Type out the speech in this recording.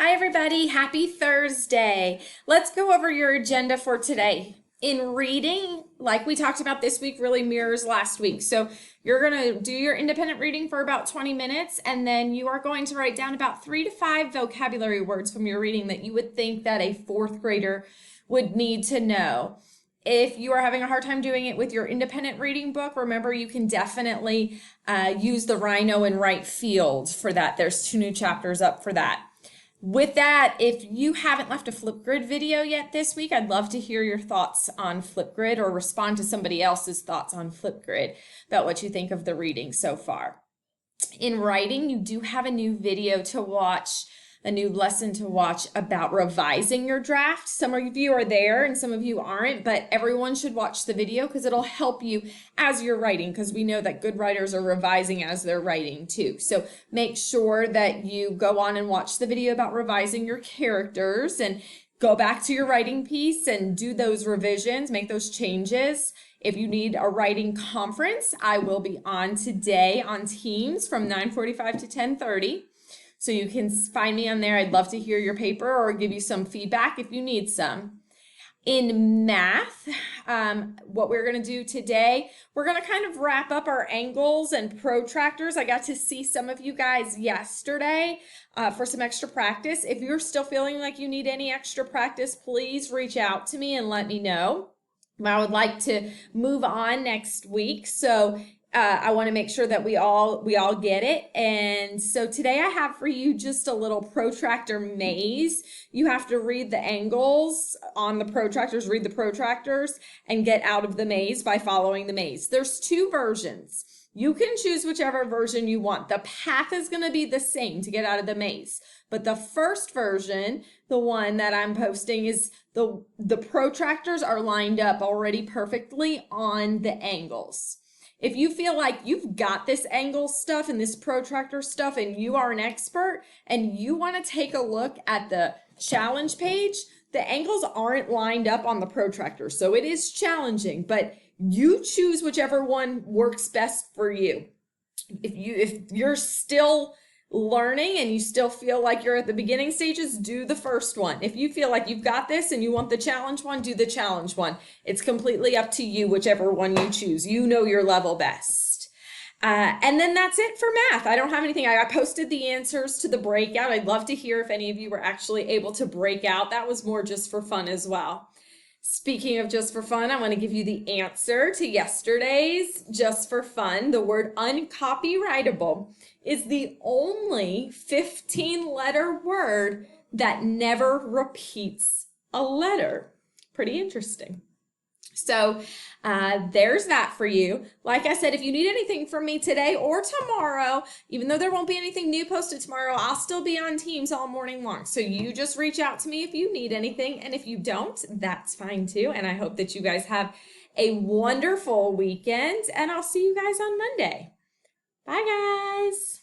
Hi, everybody. Happy Thursday. Let's go over your agenda for today. In reading, like we talked about this week, really mirrors last week. So you're going to do your independent reading for about 20 minutes, and then you are going to write down about 3 to 5 vocabulary words from your reading that you would think that a fourth grader would need to know. If you are having a hard time doing it with your independent reading book, remember you can definitely use the Rhino and Write Field for that. There's 2 new chapters up for that. With that, if you haven't left a Flipgrid video yet this week, I'd love to hear your thoughts on Flipgrid or respond to somebody else's thoughts on Flipgrid about what you think of the reading so far. In writing, you do have a new video to watch, a new lesson to watch about revising your draft. Some of you are there and some of you aren't, but everyone should watch the video because it'll help you as you're writing, because we know that good writers are revising as they're writing too. So make sure that you go on and watch the video about revising your characters and go back to your writing piece and do those revisions, make those changes. If you need a writing conference, I will be on today on Teams from 9:45 to 10:30. So you can find me on there. I'd love to hear your paper or give you some feedback if you need some. In math, what we're going to do today, we're going to kind of wrap up our angles and protractors. I got to see some of you guys yesterday for some extra practice. If you're still feeling like you need any extra practice, please reach out to me and let me know. I would like to move on next week, so I want to make sure that we all get it. And so today I have for you just a little protractor maze. You have to read the angles on the protractors, read the protractors, and get out of the maze by following the maze. There's 2 versions. You can choose whichever version you want. The path is going to be the same to get out of the maze. But the first version, the one that I'm posting, is the protractors are lined up already perfectly on the angles. If you feel like you've got this angle stuff and this protractor stuff and you are an expert and you want to take a look at the challenge page, the angles aren't lined up on the protractor. So it is challenging, but you choose whichever one works best for you. If you're still learning and you still feel like you're at the beginning stages, do the first one. If you feel like you've got this and you want the challenge one, do the challenge one. It's completely up to you, whichever one you choose. You know your level best. And then that's it for math. I don't have anything. I posted the answers to the breakout. I'd love to hear if any of you were actually able to break out. That was more just for fun as well. Speaking of just for fun, I want to give you the answer to yesterday's just for fun. The word uncopyrightable is the only 15-letter word that never repeats a letter. Pretty interesting. So there's that for you. Like I said, if you need anything from me today or tomorrow, even though there won't be anything new posted tomorrow, I'll still be on Teams all morning long. So you just reach out to me if you need anything. And if you don't, that's fine too. And I hope that you guys have a wonderful weekend. And I'll see you guys on Monday. Bye, guys.